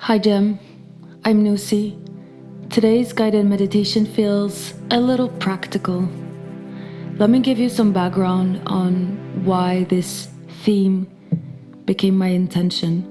Hi Jim, I'm Noussi. Today's guided meditation feels a little practical. Let me give you some background on why this theme became my intention.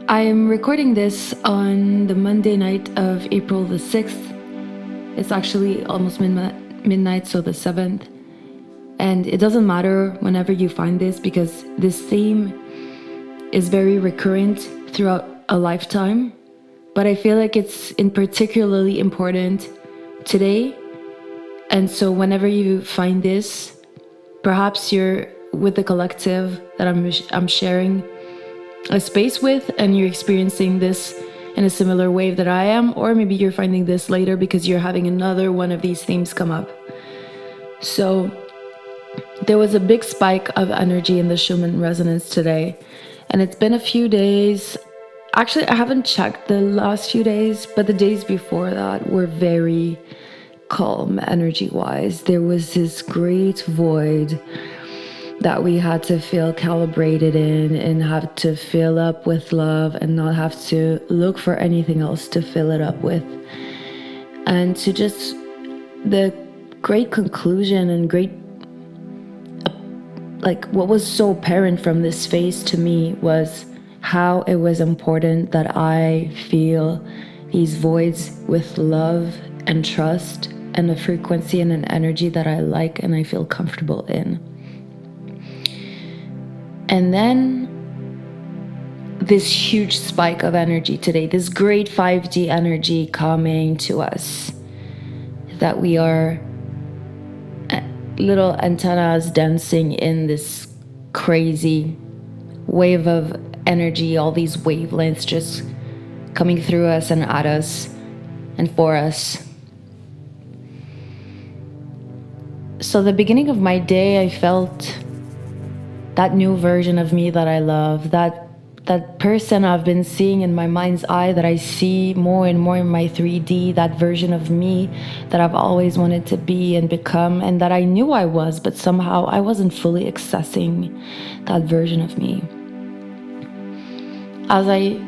I am recording this on the Monday night of April the 6th. It's actually almost midnight, so the 7th. And it doesn't matter whenever you find this because this theme is very recurrent throughout a lifetime, but I feel like it's in particularly important today. And so whenever you find this, perhaps you're with the collective that I'm sharing a space with and you're experiencing this in a similar wave that I am, or maybe you're finding this later because you're having another one of these themes come up. So there was a big spike of energy in the Schumann resonance today. And it's been a few days. Actually, I haven't checked the last few days, but the days before that were very calm energy-wise. There was this great void that we had to feel calibrated in and have to fill up with love and not have to look for anything else to fill it up with. And to just the great conclusion and great what was so apparent from this phase to me was how it was important that I feel these voids with love and trust and a frequency and an energy that I like and I feel comfortable in. And then this huge spike of energy today, this great 5D energy coming to us, that we are little antennas dancing in this crazy wave of energy, all these wavelengths just coming through us and at us and for us. So the beginning of my day, I felt that new version of me that I love, that person I've been seeing in my mind's eye, that I see more and more in my 3D, that version of me that I've always wanted to be and become, and that I knew I was, but somehow I wasn't fully accessing that version of me. As I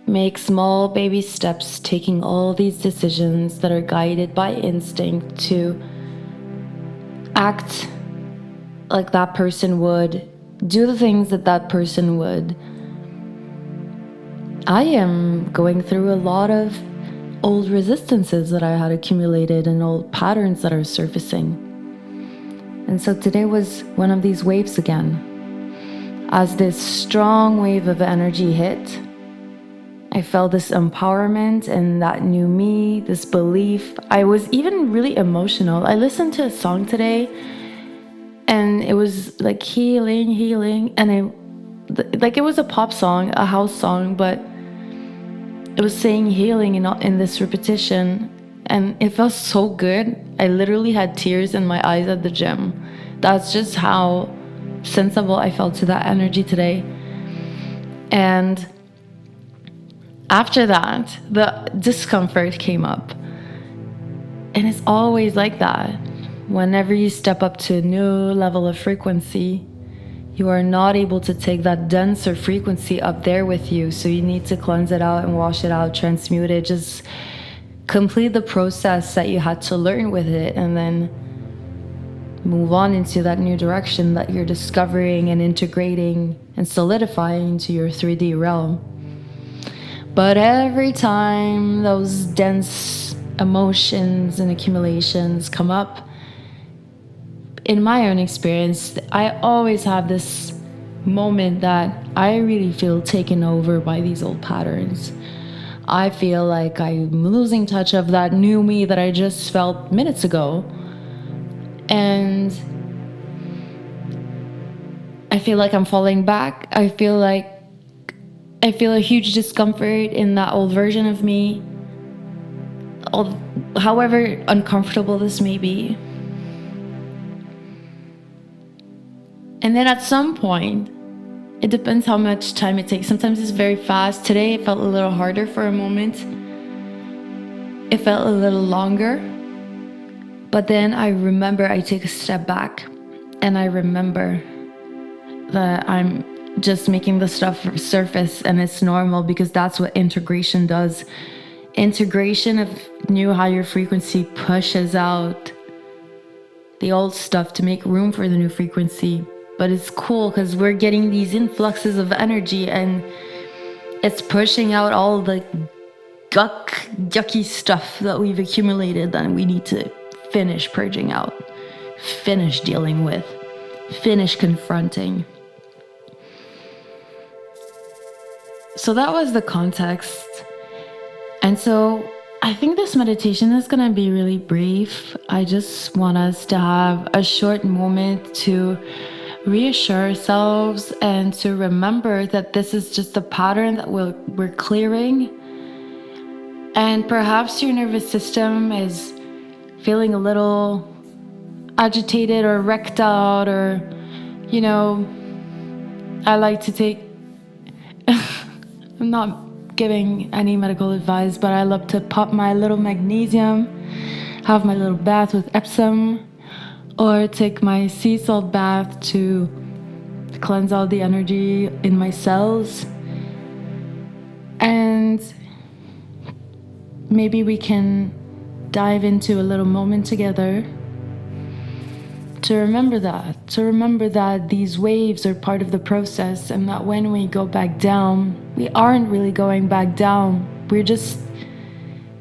make small baby steps, taking all these decisions that are guided by instinct to act like that person would, do the things that that person would. I am going through a lot of old resistances that I had accumulated and old patterns that are surfacing. And so today was one of these waves again. As this strong wave of energy hit, I felt this empowerment and that new me, this belief. I was even really emotional. I listened to a song today and it was like healing, and it was a pop song, a house song, but it was saying healing in this repetition, and it felt so good. I literally had tears in my eyes at the gym. That's just how sensible I felt to that energy today. And after that, the discomfort came up, and it's always like that. Whenever you step up to a new level of frequency, you are not able to take that denser frequency up there with you. So you need to cleanse it out and wash it out, transmute it, just complete the process that you had to learn with it, and then move on into that new direction that you're discovering and integrating and solidifying into your 3D realm. But every time those dense emotions and accumulations come up, in my own experience, I always have this moment that I really feel taken over by these old patterns. I feel like I'm losing touch of that new me that I just felt minutes ago. And I feel like I'm falling back. I feel a huge discomfort in that old version of me, however uncomfortable this may be. And then at some point, it depends how much time it takes. Sometimes it's very fast. Today it felt a little harder for a moment. It felt a little longer. But then I remember I take a step back and I remember that I'm just making the stuff surface, and it's normal because that's what integration does. Integration of new higher frequency pushes out the old stuff to make room for the new frequency. But it's cool because we're getting these influxes of energy and it's pushing out all the yucky stuff that we've accumulated that we need to finish purging out, finish dealing with, finish confronting. So that was the context. And so I think this meditation is going to be really brief. I just want us to have a short moment to reassure ourselves and to remember that this is just a pattern that we're clearing. And perhaps your nervous system is feeling a little agitated or wrecked out, or, you know, I like to take, I'm not giving any medical advice, but I love to pop my little magnesium, have my little bath with Epsom, or take my sea salt bath to cleanse out the energy in my cells. And maybe we can dive into a little moment together to remember that these waves are part of the process, and that when we go back down, we aren't really going back down. We're just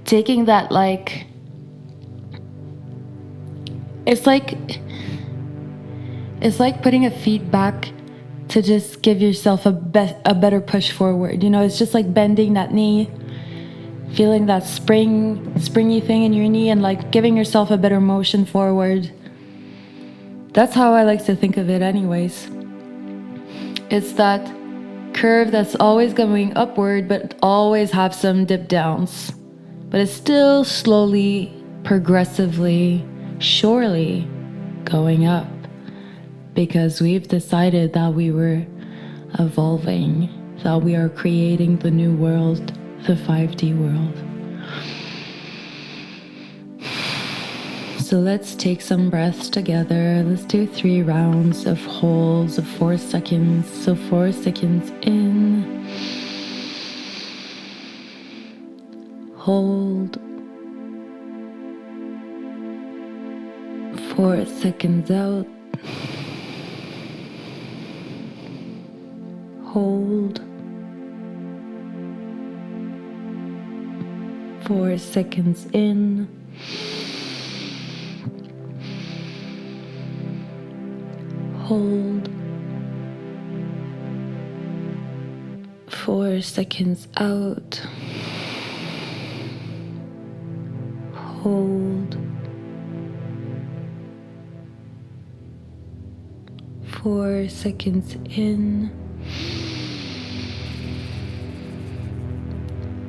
taking that, like, it's like putting a feet back to just give yourself a better push forward. You know, it's just like bending that knee, feeling that springy thing in your knee, and like giving yourself a better motion forward. That's how I like to think of it anyways. It's that curve that's always going upward, but always have some dip downs. But it's still slowly, progressively, surely going up. Because we've decided that we were evolving, that we are creating the new world, the 5D world. So let's take some breaths together. Let's do 3 rounds of holds of 4 seconds. So 4 seconds in, hold, 4 seconds out, hold, 4 seconds in, hold, 4 seconds out, hold, 4 seconds in,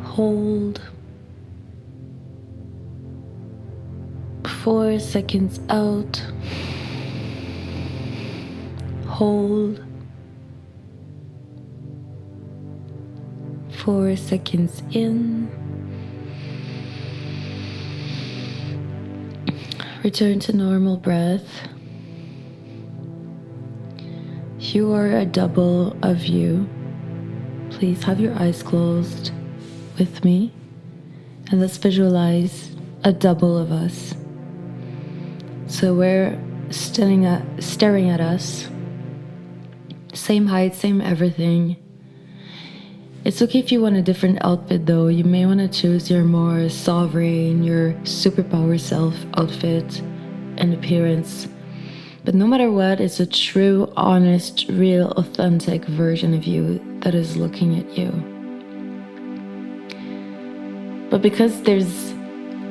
hold, 4 seconds out, hold, 4 seconds in, return to normal breath. You are a double of you. Please have your eyes closed with me, and let's visualize a double of us. So we're staring at us, same height, same everything. It's okay if you want a different outfit though. You may want to choose your more sovereign, your superpower self outfit and appearance. But no matter what, it's a true, honest, real, authentic version of you that is looking at you. But because there's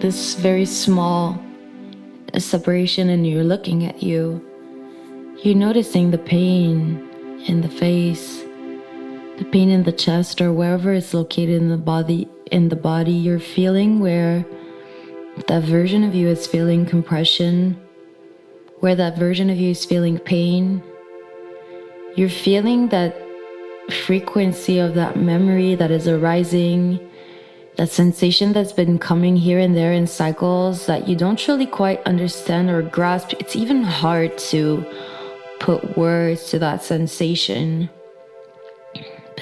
this very small separation and you're looking at you, you're noticing the pain in the face, the pain in the chest, or wherever it's located in the body. You're feeling where that version of you is feeling compression, where that version of you is feeling pain. You're feeling that frequency of that memory that is arising, that sensation that's been coming here and there in cycles that you don't really quite understand or grasp. It's even hard to put words to that sensation.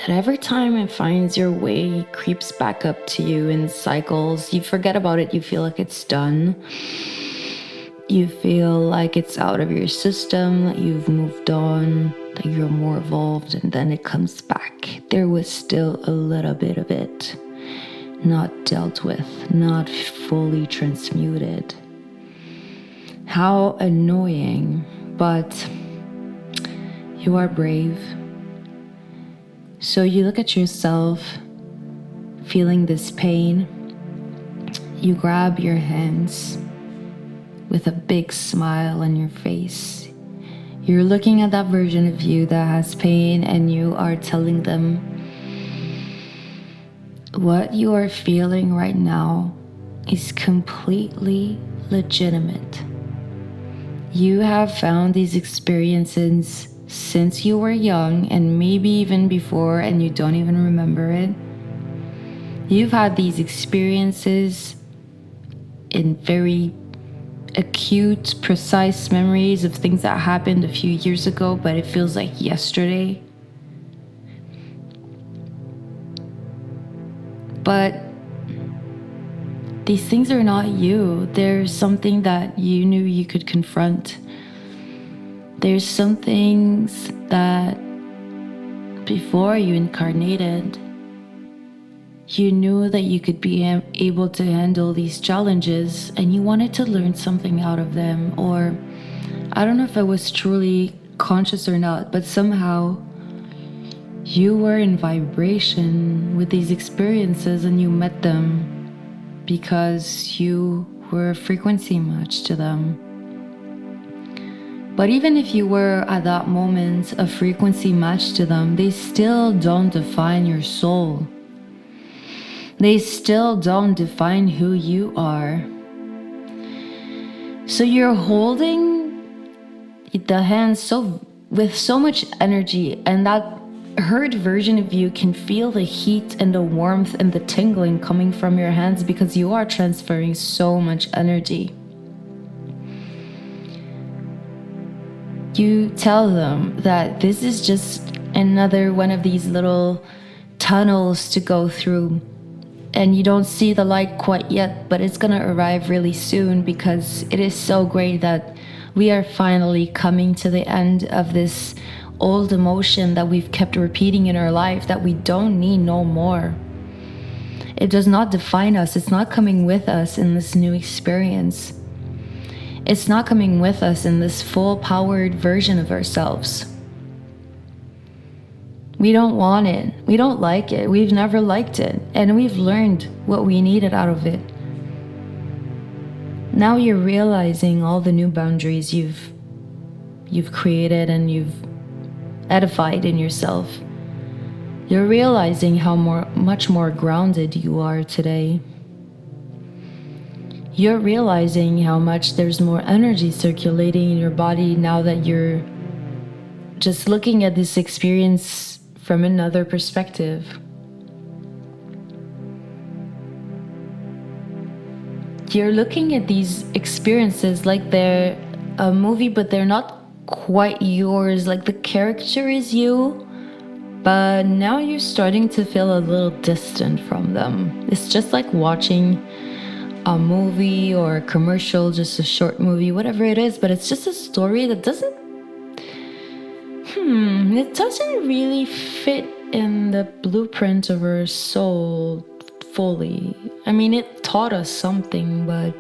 that every time it finds your way, creeps back up to you in cycles. You forget about it, you feel like it's done. You feel like it's out of your system, that you've moved on, that you're more evolved, and then it comes back. There was still a little bit of it not dealt with, not fully transmuted. How annoying, but you are brave. So you look at yourself, feeling this pain. You grab your hands with a big smile on your face. You're looking at that version of you that has pain, and you are telling them what you are feeling right now is completely legitimate. You have found these experiences since you were young, and maybe even before, and you don't even remember it. You've had these experiences in very acute, precise memories of things that happened a few years ago, but it feels like yesterday. But these things are not you. There's something that you knew you could confront. There's some things that before you incarnated, you knew that you could be able to handle these challenges, and you wanted to learn something out of them. Or I don't know if I was truly conscious or not, but somehow you were in vibration with these experiences, and you met them because you were a frequency match to them. But even if you were at that moment a frequency match to them, they still don't define your soul. They still don't define who you are. So you're holding the hands with so much energy, and that hurt version of you can feel the heat and the warmth and the tingling coming from your hands because you are transferring so much energy. You tell them that this is just another one of these little tunnels to go through, and you don't see the light quite yet, but it's gonna arrive really soon, because it is so great that we are finally coming to the end of this old emotion that we've kept repeating in our life that we don't need no more. It does not define us. It's not coming with us in this new experience. It's not coming with us in this full-powered version of ourselves. We don't want it. We don't like it. We've never liked it. And we've learned what we needed out of it. Now you're realizing all the new boundaries you've created and you've edified in yourself. You're realizing how much more grounded you are today. You're realizing how much there's more energy circulating in your body now that you're just looking at this experience from another perspective. You're looking at these experiences like they're a movie, but they're not quite yours. Like the character is you, but now you're starting to feel a little distant from them. It's just like watching a movie or a commercial, just a short movie, whatever it is, but it's just a story that doesn't really fit in the blueprint of our soul fully. I mean, it taught us something, but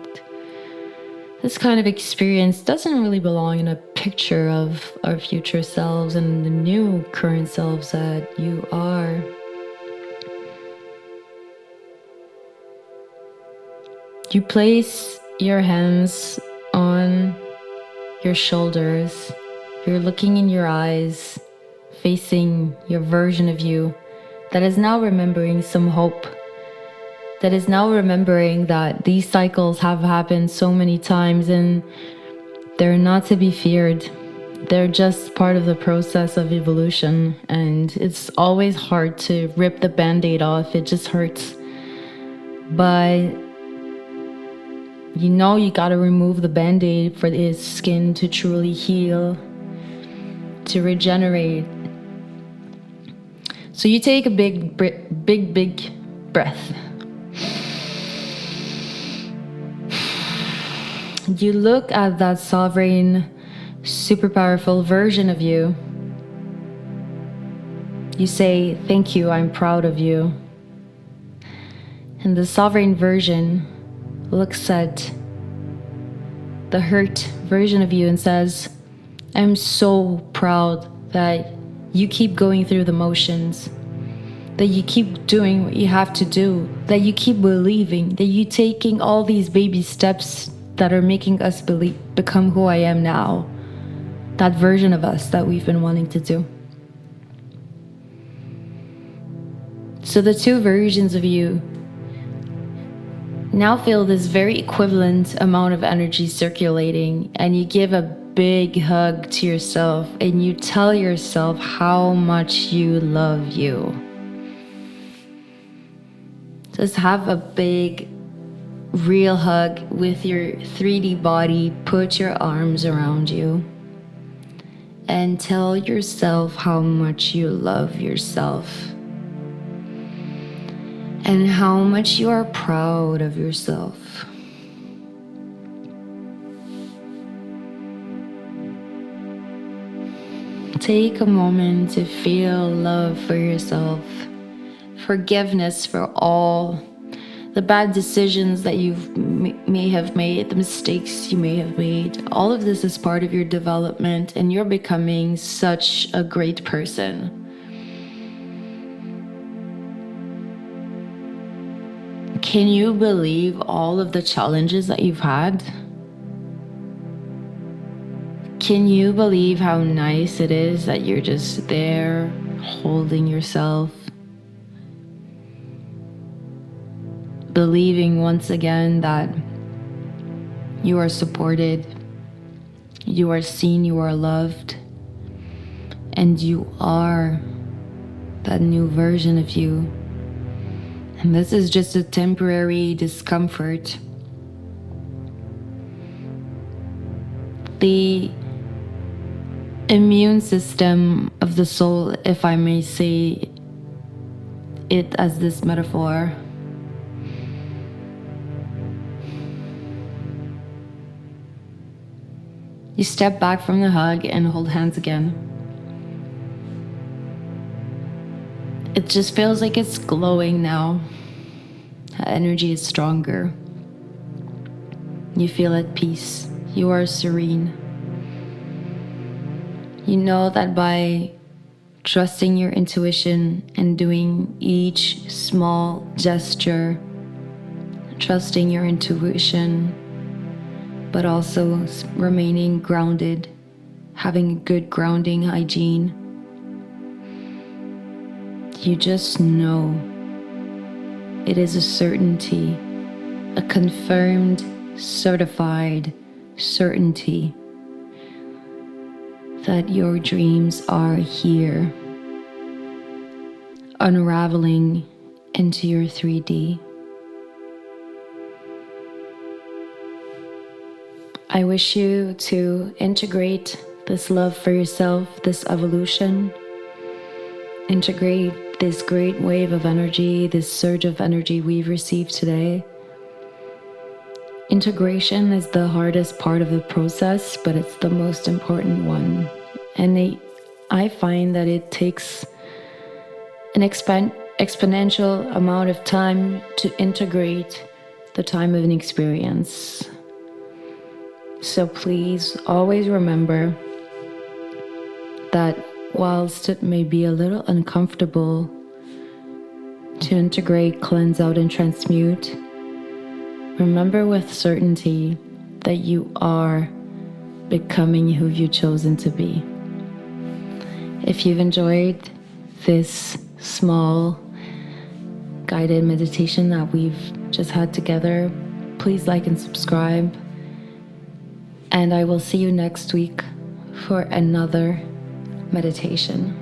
this kind of experience doesn't really belong in a picture of our future selves and the new current selves that you are. You place your hands on your shoulders. You're looking in your eyes, facing your version of you that is now remembering some hope, that is now remembering that these cycles have happened so many times and they're not to be feared. They're just part of the process of evolution, and it's always hard to rip the band-aid off. It just hurts. But you know you gotta remove the band-aid for the skin to truly heal, to regenerate. So you take a big breath. You look at that sovereign, super powerful version of you. You say, thank you, I'm proud of you. And the sovereign version looks at the hurt version of you and says, I'm so proud that you keep going through the motions, that you keep doing what you have to do, that you keep believing, that you're taking all these baby steps that are making us become who I am now, that version of us that we've been wanting to do. So the two versions of you now feel this very equivalent amount of energy circulating, and you give a big hug to yourself and you tell yourself how much you love you. Just have a big, real hug with your 3D body. Put your arms around you and tell yourself how much you love yourself and how much you are proud of yourself. Take a moment to feel love for yourself, forgiveness for all the bad decisions that you may have made, the mistakes you may have made. All of this is part of your development, and you're becoming such a great person. Can you believe all of the challenges that you've had? Can you believe how nice it is that you're just there holding yourself? Believing once again that you are supported, you are seen, you are loved, and you are that new version of you. And this is just a temporary discomfort. The immune system of the soul, if I may say it as this metaphor, you step back from the hug and hold hands again. It just feels like it's glowing now. The energy is stronger. You feel at peace. You are serene. You know that by trusting your intuition and doing each small gesture, trusting your intuition, but also remaining grounded, having good grounding hygiene, you just know it is a certainty, a confirmed, certified certainty that your dreams are here, unraveling into your 3D. I wish you to integrate this love for yourself, this evolution, integrate this great wave of energy, this surge of energy we've received today. Integration is the hardest part of the process, but it's the most important one. And I find that it takes an exponential amount of time to integrate the time of an experience. So please always remember that whilst it may be a little uncomfortable to integrate, cleanse out, and transmute, remember with certainty that you are becoming who you've chosen to be. If you've enjoyed this small guided meditation that we've just had together, please like and subscribe. And I will see you next week for another meditation.